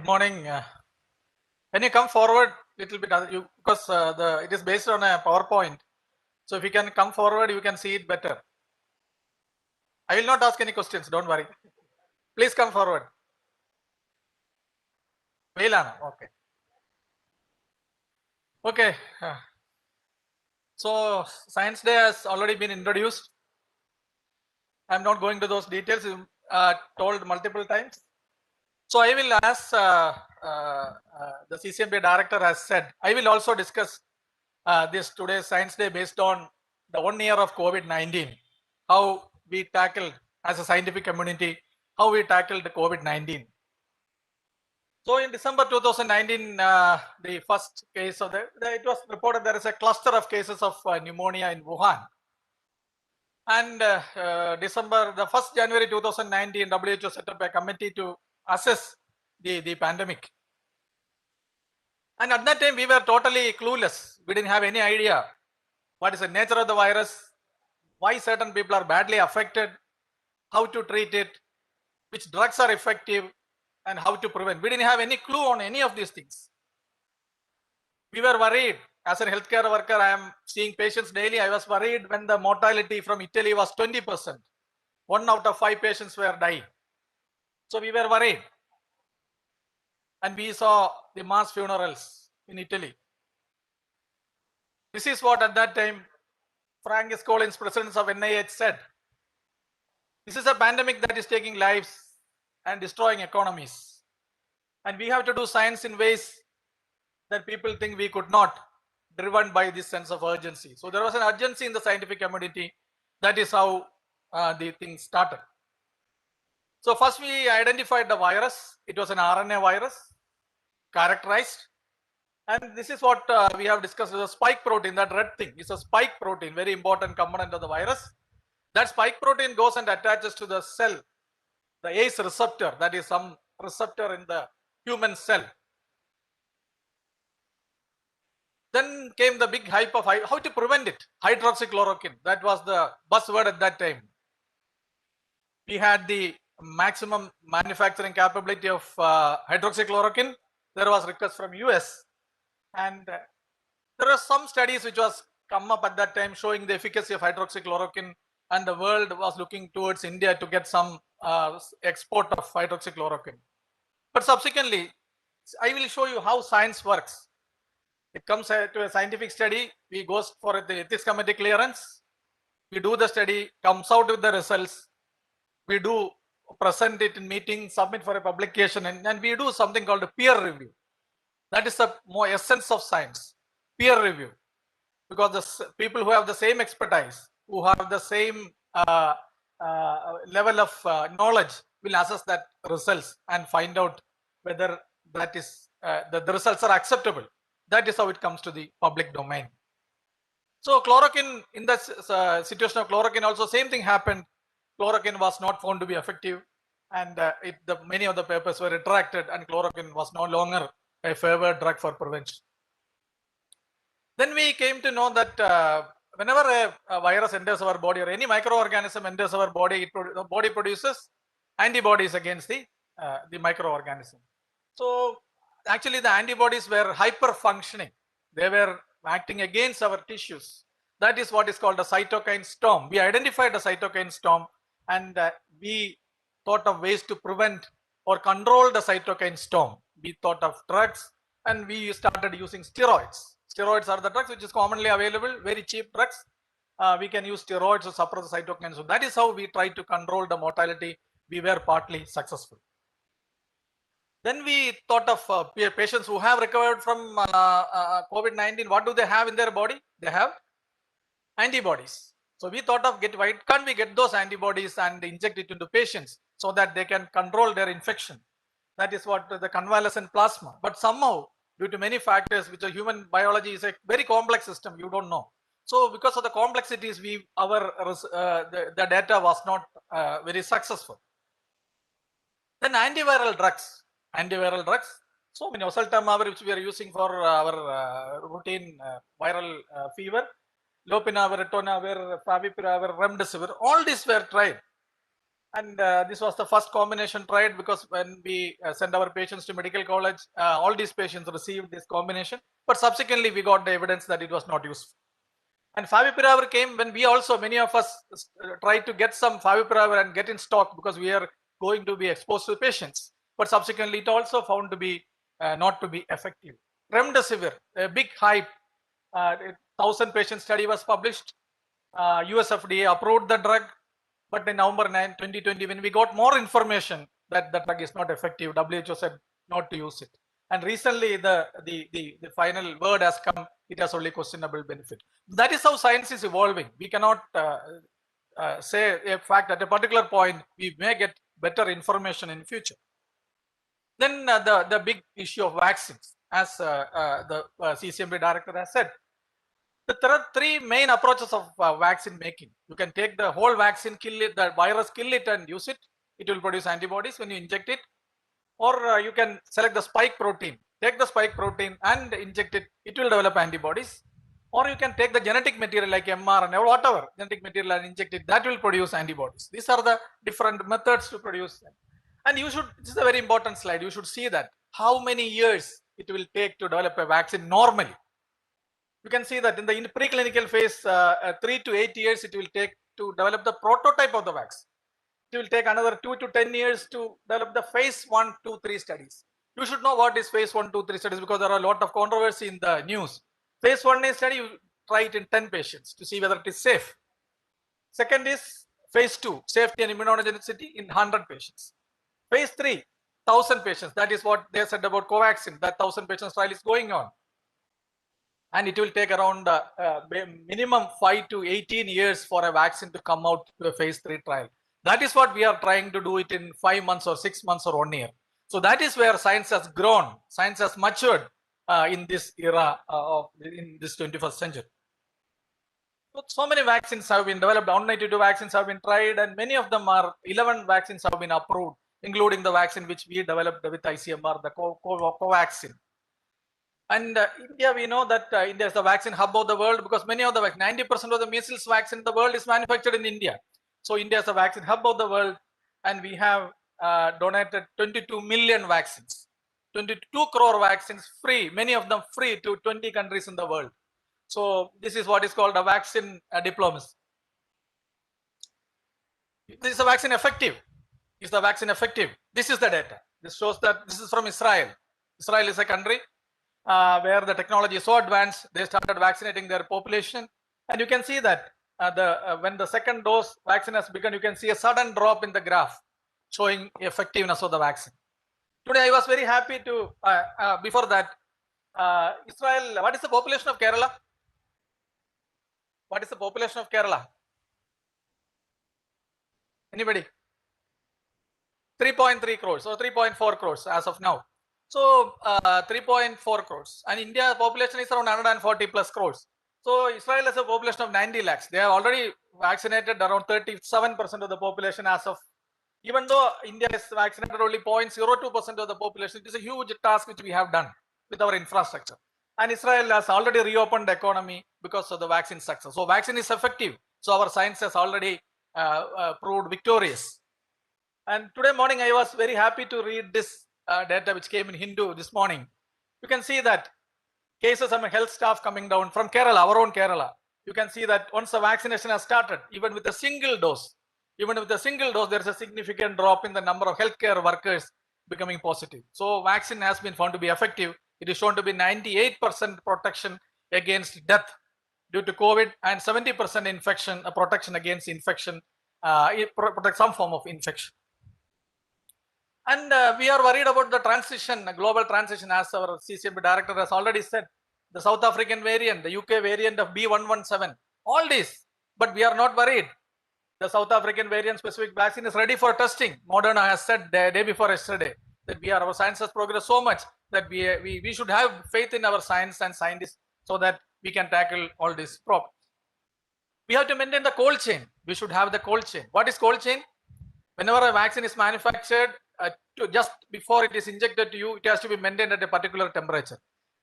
Good morning. Can you come forward little bit? Because it is based on a PowerPoint. So if you can come forward, you can see it better. I will not ask any questions. Don't worry. Please come forward. Veilana. Okay. Okay. So Science Day has already been introduced. I'm not going to those details. Told multiple times. So I will ask the CCMB director has said. I will also discuss this today's Science Day based on the 1 year of COVID-19, how we tackled as a scientific community, how we tackled the COVID-19. So in December 2019, the first case of it was reported there is a cluster of cases of pneumonia in Wuhan. And the 1st January 2019, WHO set up a committee to assess the pandemic. And at that time, we were totally clueless. We didn't have any idea what is the nature of the virus, why certain people are badly affected, how to treat it, which drugs are effective, and how to prevent. We didn't have any clue on any of these things. We were worried. As a healthcare worker, I am seeing patients daily. I was worried when the mortality from Italy was 20%. 1 out of 5 patients were dying. So we were worried. And we saw the mass funerals in Italy. This is what at that time Francis Collins, president of NIH, said. This is a pandemic that is taking lives and destroying economies. And we have to do science in ways that people think we could not, driven by this sense of urgency. So there was an urgency in the scientific community. That is how the thing started. So first we identified the virus. It was an RNA virus, characterized. And this is what we have discussed, the spike protein. That red thing is a spike protein, very important component of the virus. That spike protein goes and attaches to the cell, the ACE receptor, that is some receptor in the human cell. Then came the big hype of how to prevent it. Hydroxychloroquine, that was the buzzword at that time. We had the maximum manufacturing capability of hydroxychloroquine. There was request from US. And there are some studies which was come up at that time showing the efficacy of hydroxychloroquine, and the world was looking towards India to get some export of hydroxychloroquine. But subsequently, I will show you how science works. It comes to a scientific study, we go for the ethics committee clearance, we do the study, comes out with the results, we do present it in meetings, submit for a publication, and we do something called a peer review. That is the more essence of science, peer review, because the people who have the same expertise, who have the same level of knowledge will assess that results and find out whether that is the results are acceptable. That is how it comes to the public domain. So chloroquine, in the situation of chloroquine also same thing happened. Chloroquine was not found to be effective, and many of the papers were retracted, and chloroquine was no longer a favored drug for prevention. Then we came to know that whenever a virus enters our body or any microorganism enters our body, the body produces antibodies against the microorganism. So actually the antibodies were hyper functioning. They were acting against our tissues. That is what is called a cytokine storm. We identified a cytokine storm, and we thought of ways to prevent or control the cytokine storm. We thought of drugs, and we started using steroids. Steroids are the drugs which is commonly available, very cheap drugs. We can use steroids to suppress the cytokine. So that is how we tried to control the mortality. We were partly successful. Then we thought of patients who have recovered from COVID-19. What do they have in their body? They have antibodies. So we thought of why can't we get those antibodies and inject it into patients so that they can control their infection? That is what the convalescent plasma. But somehow, due to many factors, which are human biology is a very complex system, you don't know. So because of the complexities, the data was not very successful. Then antiviral drugs. So many oseltamivir, which we are using for our routine viral fever, lopinavir, ritonavir, favipiravir, remdesivir, all these were tried. And this was the first combination tried, because when we sent our patients to medical college, all these patients received this combination, but subsequently we got the evidence that it was not useful. And favipiravir came when we also, many of us tried to get some favipiravir and get in stock, because we are going to be exposed to patients, but subsequently it also found to be not to be effective. Remdesivir, a big hype, 1,000 patient study was published. US FDA approved the drug, but in November 9, 2020, when we got more information that the drug is not effective, WHO said not to use it. And recently, the final word has come, it has only questionable benefit. That is how science is evolving. We cannot say a fact at a particular point, we may get better information in future. Then the big issue of vaccines, as the CCMB director has said, there are three main approaches of vaccine making. You can take the whole vaccine, kill it, the virus, kill it and use it. It will produce antibodies when you inject it. Or you can select the spike protein, take the spike protein and inject it, it will develop antibodies. Or you can take the genetic material like mRNA or whatever genetic material and inject it, that will produce antibodies. These are the different methods to produce them. And you should, this is a very important slide, you should see that how many years it will take to develop a vaccine normally. You can see that in the preclinical phase, 3 to 8 years it will take to develop the prototype of the vaccine. It will take another 2 to 10 years to develop the phase 1, 2, 3 studies. You should know what is phase 1, 2, 3 studies, because there are a lot of controversy in the news. Phase 1 is study, you try it in 10 patients to see whether it is safe. Second is phase 2, safety and immunogenicity in 100 patients. Phase 3, 1,000 patients. That is what they said about Covaxin. That 1,000 patients trial is going on. And it will take around minimum 5 to 18 years for a vaccine to come out to a phase 3 trial. That is what we are trying to do it in 5 months or 6 months or 1 year. So that is where science has grown, science has matured in this era in this 21st century. So many vaccines have been developed, 192 vaccines have been tried, and many of them are, 11 vaccines have been approved, including the vaccine which we developed with ICMR, the Covaxin. And India, we know that India is the vaccine hub of the world, because many of the 90% of the measles vaccine in the world is manufactured in India. So India is the vaccine hub of the world, and we have donated 22 million vaccines, 22 crore vaccines free, many of them free to 20 countries in the world. So this is what is called a vaccine diplomacy. Is the vaccine effective? Is the vaccine effective? This is the data. This shows that this is from Israel. Israel is a country where the technology is so advanced, they started vaccinating their population, and you can see that when the second dose vaccine has begun, you can see a sudden drop in the graph showing effectiveness of the vaccine. Today I was very happy to, before that, Israel, what is the population of Kerala? What is the population of Kerala? Anybody? 3.3 crores or 3.4 crores as of now. So 3.4 crores, and India population is around 140 plus crores. So Israel has a population of 90 lakhs. They have already vaccinated around 37% of the population as of, even though India is vaccinated only 0.02% of the population, it is a huge task which we have done with our infrastructure. And Israel has already reopened the economy because of the vaccine success. So vaccine is effective. So our science has already proved victorious. And today morning, I was very happy to read this data which came in Hindu this morning. You can see that cases of health staff coming down from Kerala, our own Kerala. You can see that once the vaccination has started, even with a single dose, there is a significant drop in the number of healthcare workers becoming positive. So vaccine has been found to be effective. It is shown to be 98% protection against death due to COVID and 70% infection, protection against infection, protect some form of infection. And we are worried about the transition, global transition, as our CCMB director has already said. The South African variant, the UK variant of B117, all this, but we are not worried. The South African variant specific vaccine is ready for testing. Moderna has said the day before yesterday that our science has progressed so much that we should have faith in our science and scientists so that we can tackle all these problems. We have to maintain the cold chain. We should have the cold chain. What is cold chain? Whenever a vaccine is manufactured, just before it is injected to you, it has to be maintained at a particular temperature.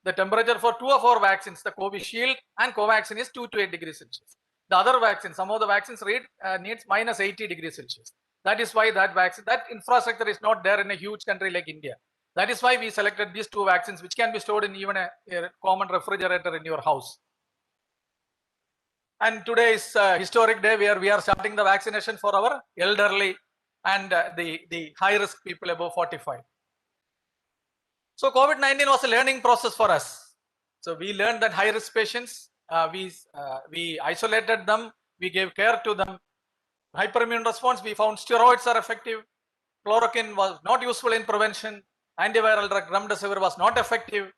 The temperature for two of our vaccines, the Covishield and Covaxin, is 2 to 8 degrees Celsius. The other vaccines, some of the vaccines needs minus 80 degrees Celsius. That is why that vaccine, that infrastructure is not there in a huge country like India. That is why we selected these two vaccines, which can be stored in even a common refrigerator in your house. And today is a historic day where we are starting the vaccination for our elderly and the high-risk people above 45. So COVID-19 was a learning process for us. So we learned that high-risk patients, we isolated them, we gave care to them. Hyperimmune response, we found steroids are effective. Chloroquine was not useful in prevention. Antiviral drug remdesivir was not effective.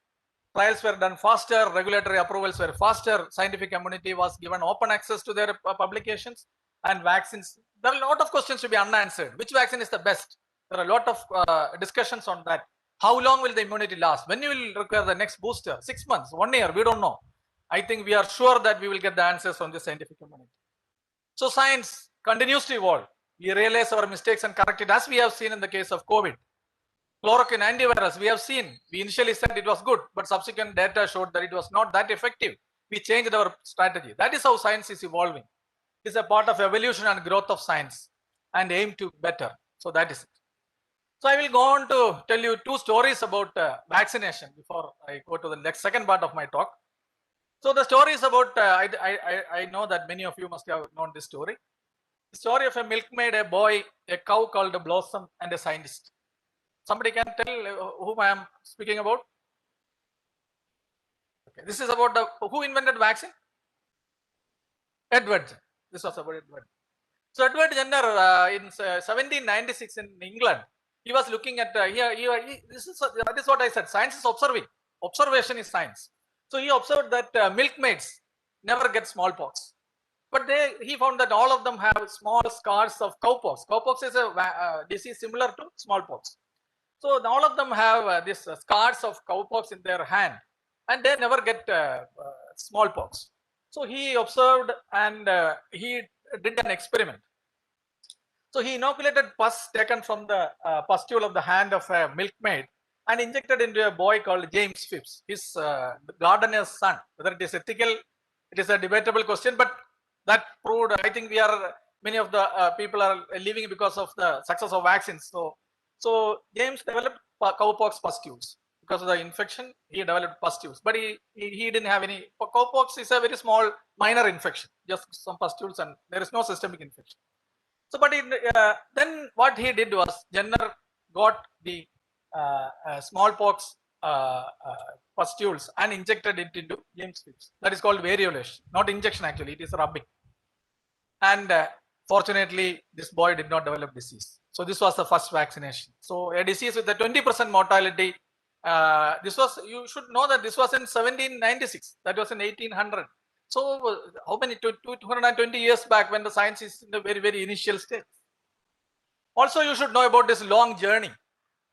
Trials were done faster, regulatory approvals were faster, scientific community was given open access to their publications, and vaccines. There are a lot of questions to be unanswered. Which vaccine is the best? There are a lot of discussions on that. How long will the immunity last? When you will require the next booster? 6 months, 1 year, we don't know. I think we are sure that we will get the answers from the scientific community. So science continues to evolve. We realize our mistakes and correct it, as we have seen in the case of COVID. Chloroquine antivirus, we have seen, we initially said it was good, but subsequent data showed that it was not that effective. We changed our strategy. That is how science is evolving. It is a part of evolution and growth of science and aim to better. So that is it. So I will go on to tell you two stories about vaccination before I go to the next second part of my talk. So the story is about, I know that many of you must have known this story. The story of a milkmaid, a boy, a cow called Blossom, and a scientist. Somebody can tell whom I am speaking about? Okay. This is about who invented vaccine? Edward Jenner. This was about Edward. So Edward Jenner in 1796 in England, he was looking at that is what I said. Science is observing. Observation is science. So he observed that milkmaids never get smallpox, but he found that all of them have small scars of cowpox. Cowpox is a disease similar to smallpox. So all of them have these scars of cowpox in their hand, and they never get smallpox. So he observed and he did an experiment. So he inoculated pus taken from the pustule of the hand of a milkmaid and injected into a boy called James Phipps, his gardener's son. Whether it is ethical, it is a debatable question, but that proved, I think many of the people are living because of the success of vaccines. So James developed cowpox pustules. Because of the infection, he developed pustules, but he didn't have any. Cowpox is a very small, minor infection, just some pustules, and there is no systemic infection. So, but then what he did was, Jenner got the smallpox pustules and injected it into James Phipps. That is called variolation, not injection actually, it is rubbing. And fortunately, this boy did not develop disease. So this was the first vaccination. So a disease with a 20% mortality. You should know that this was in 1796. That was in 1800. So how many? 220 years back, when the science is in the very, very initial stage. Also, you should know about this long journey,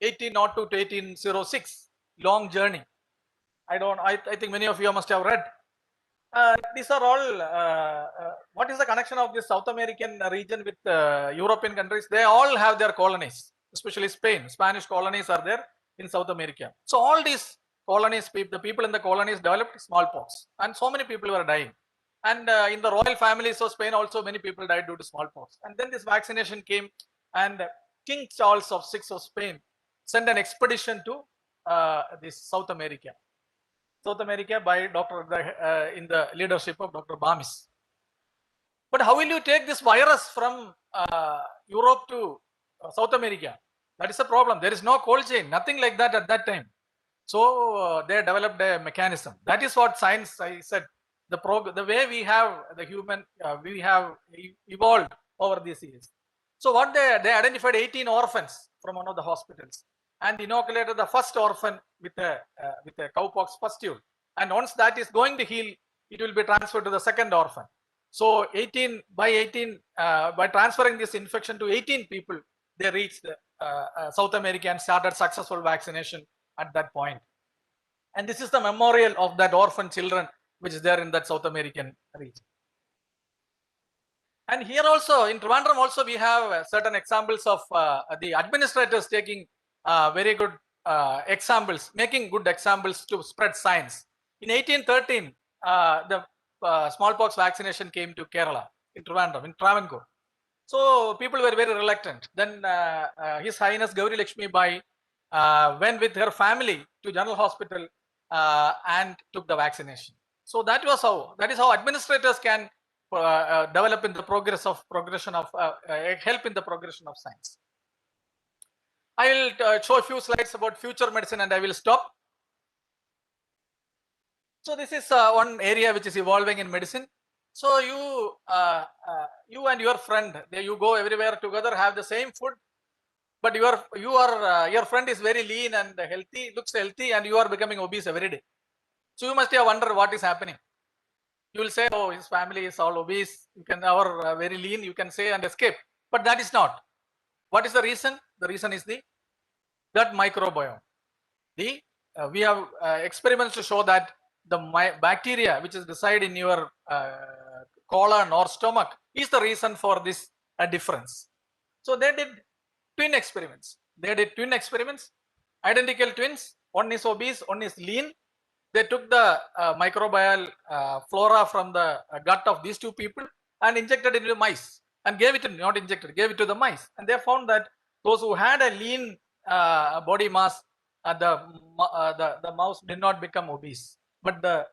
1802 to 1806. Long journey. I think many of you must have read. These are all, what is the connection of this South American region with European countries? They all have their colonies, especially Spain. Spanish colonies are there in South America. So all these colonies, the people in the colonies developed smallpox, and so many people were dying. And in the royal families of Spain also, many people died due to smallpox. And then this vaccination came, and King Charles VI of Spain sent an expedition to this South America by in the leadership of Dr. Bamis. But how will you take this virus from Europe to South America? That is a problem. There is no cold chain, nothing like that at that time. So they developed a mechanism. That is what science, I said, the way we have the human, we have evolved over these years. So what they identified 18 orphans from one of the hospitals and inoculated the first orphan with a cowpox pustule. And once that is going to heal, it will be transferred to the second orphan. So by transferring this infection to 18 people, they reached South America and started successful vaccination at that point. And this is the memorial of that orphan children which is there in that South American region. And here also in Trivandrum also we have certain examples of the administrators taking very good examples, making good examples to spread science. In 1813, the smallpox vaccination came to Kerala, in Trivandrum, in Travancore. So people were very reluctant. Then His Highness Gauri Lakshmi Bai went with her family to General Hospital and took the vaccination. So that is how administrators can develop in the progression of help in the progression of science. I will show a few slides about future medicine and I will stop. So this is one area which is evolving in medicine. So you and your friend, you go everywhere together, have the same food, but your friend is very lean and healthy, looks healthy, and you are becoming obese every day. So you must have wondered what is happening. You will say, oh, his family is all obese, you can very lean, you can say and escape. But that is not. What is the reason? The reason is the gut microbiome. We have experiments to show that the bacteria which is reside in your colon or stomach is the reason for this difference. So they did twin experiments. Identical twins. One is obese, one is lean. They took the microbial flora from the gut of these two people and injected it into mice and gave it to the mice. And they found that those who had a lean body mass, the mouse did not become obese. But the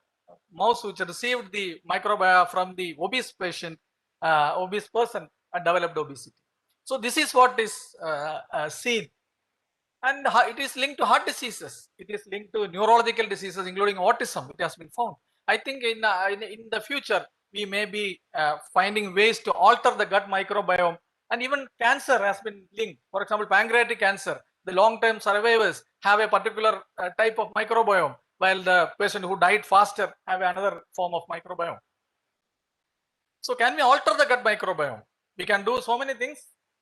mouse which received the microbiome from the obese person developed obesity. So this is what is seen. And it is linked to heart diseases. It is linked to neurological diseases, including autism. It has been found. I think in the future, we may be finding ways to alter the gut microbiome. And even cancer has been linked. For example, pancreatic cancer, the long-term survivors have a particular type of microbiome, while the patient who died faster have another form of microbiome. So can we alter the gut microbiome? We can do so many things.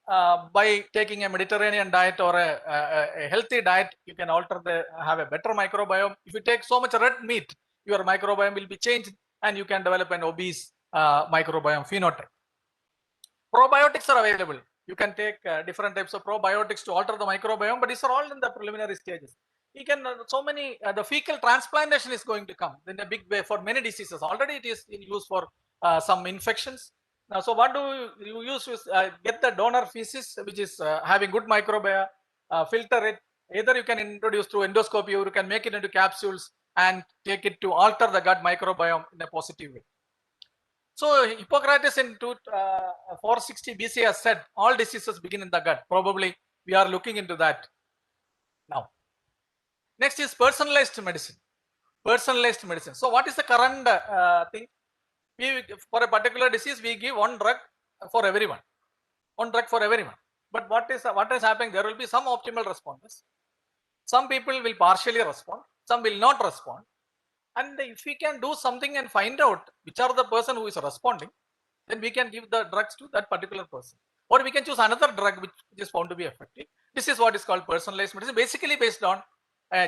By taking a Mediterranean diet or a healthy diet, you can have a better microbiome. If you take so much red meat, your microbiome will be changed and you can develop an obese microbiome phenotype. Probiotics are available. You can take different types of probiotics to alter the microbiome, but these are all in the preliminary stages. You can the fecal transplantation is going to come in a big way for many diseases. Already it is in use for some infections. Now, so what do you use is get the donor feces, which is having good microbiome, filter it. Either you can introduce through endoscopy or you can make it into capsules and take it to alter the gut microbiome in a positive way. So Hippocrates in 460 BC has said all diseases begin in the gut. Probably we are looking into that now. Next is personalized medicine. So what is the current thing? For a particular disease, we give one drug for everyone. But what is happening? There will be some optimal responders. Some people will partially respond. Some will not respond. And if we can do something and find out which are the person who is responding, then we can give the drugs to that particular person. Or we can choose another drug which is found to be effective. This is what is called personalized medicine, basically based on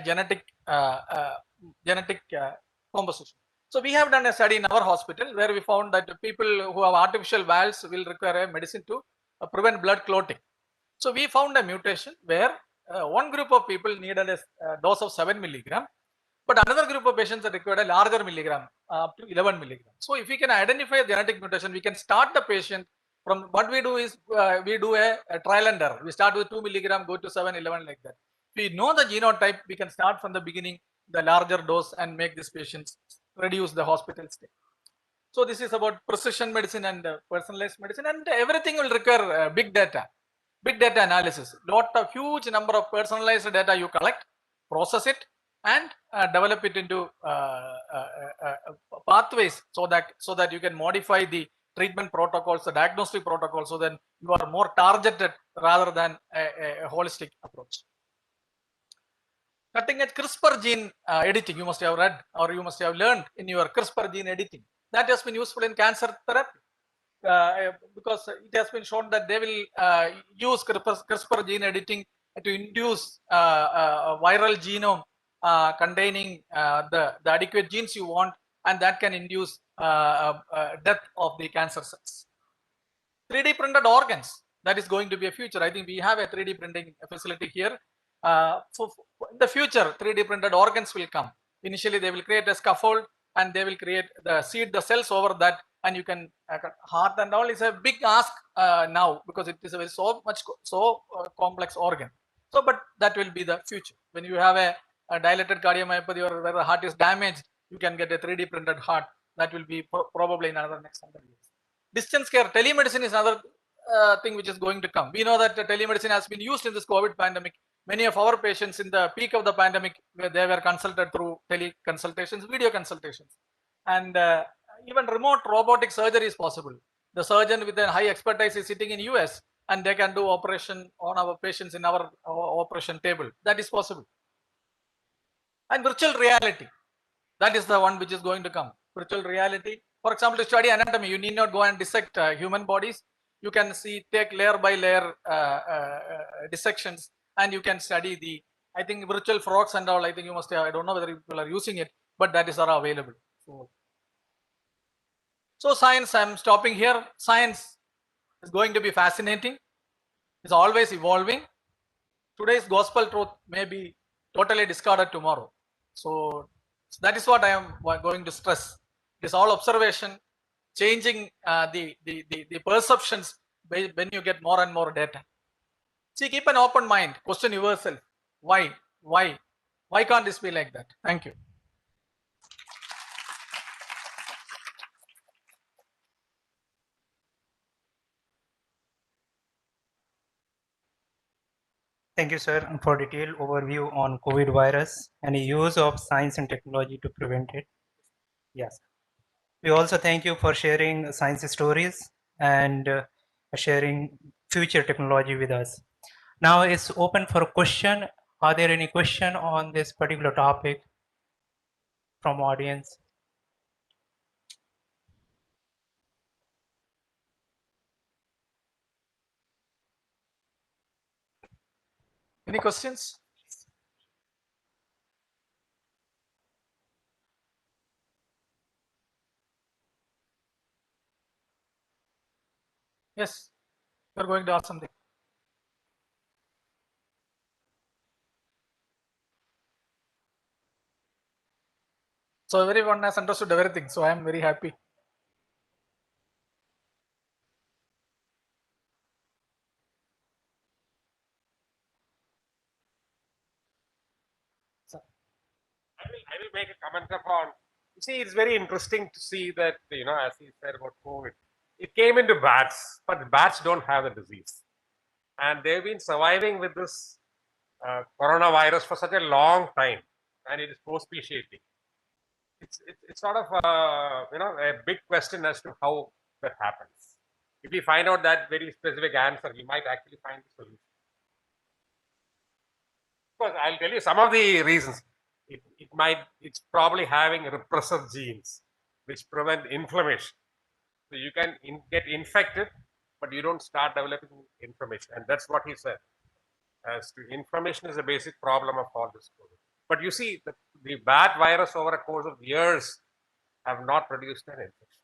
genetic composition. So we have done a study in our hospital where we found that people who have artificial valves will require a medicine to prevent blood clotting. So we found a mutation where one group of people needed a dose of 7 milligram, but another group of patients required a larger milligram, up to 11 milligram. So if we can identify a genetic mutation, we can start the patient from what we do is we do a trial and error. We start with 2 milligram, go to 7, 11 like that. If we know the genotype, we can start from the beginning, the larger dose and make these patients reduce the hospital stay. So this is about precision medicine and personalized medicine, and everything will require big data analysis. Huge number of personalized data you collect, process it, and develop it into pathways so that you can modify the treatment protocols, the diagnostic protocols, so that you are more targeted rather than a holistic approach. Cutting edge CRISPR gene editing, you must have read or you must have learned in your CRISPR gene editing. That has been useful in cancer therapy because it has been shown that they will use CRISPR gene editing to induce a viral genome containing the adequate genes you want, and that can induce death of the cancer cells. 3D printed organs, that is going to be a future. I think we have a 3D printing facility here. In the future, 3D printed organs will come. Initially, they will create a scaffold and they will seed the cells over that, and you can heart and all is a big ask now, because it is a very complex organ. So, but that will be the future. When you have a dilated cardiomyopathy or where the heart is damaged, you can get a 3D printed heart. That will be probably in another next 100 years. Distance care, telemedicine is another thing which is going to come. We know that telemedicine has been used in this COVID pandemic. Many of our patients in the peak of the pandemic, they were consulted through teleconsultations, video consultations, and even remote robotic surgery is possible. The surgeon with a high expertise is sitting in US, and they can do operation on our patients in our operation table. That is possible. And virtual reality, that is the one which is going to come. Virtual reality, for example, to study anatomy, you need not go and dissect human bodies. You can take layer by layer dissections, and you can study the, I think, virtual frogs and all. I think you must have, I don't know whether people are using it, but that is available. So science, I'm stopping here. Science is going to be fascinating. It's always evolving. Today's gospel truth may be totally discarded tomorrow. So that is what I am going to stress. It is all observation, changing the perceptions when you get more and more data. See, keep an open mind. Question yourself. Why? Why can't this be like that? Thank you. Thank you, sir, for detailed overview on COVID virus and the use of science and technology to prevent it. Yes. We also thank you for sharing science stories and sharing future technology with us. Now it's open for question. Are there any question on this particular topic from audience? Any questions? Yes, you're going to ask something. So everyone has understood everything. So I am very happy. I will make a comment upon. You see, it's very interesting to see that, as he said about COVID, it came into bats, but the bats don't have the disease. And they've been surviving with this coronavirus for such a long time, and it is co-speciating. It's sort of a big question as to how that happens. If we find out that very specific answer, we might actually find the solution. Because I'll tell you some of the reasons. It's probably having repressor genes which prevent inflammation. So you can get infected, but you don't start developing inflammation. And that's what he said. As to inflammation is a basic problem of all this COVID. But you see, the bat virus over a course of years have not produced an infection.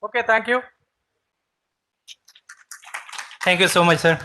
Okay, thank you. Thank you so much, sir.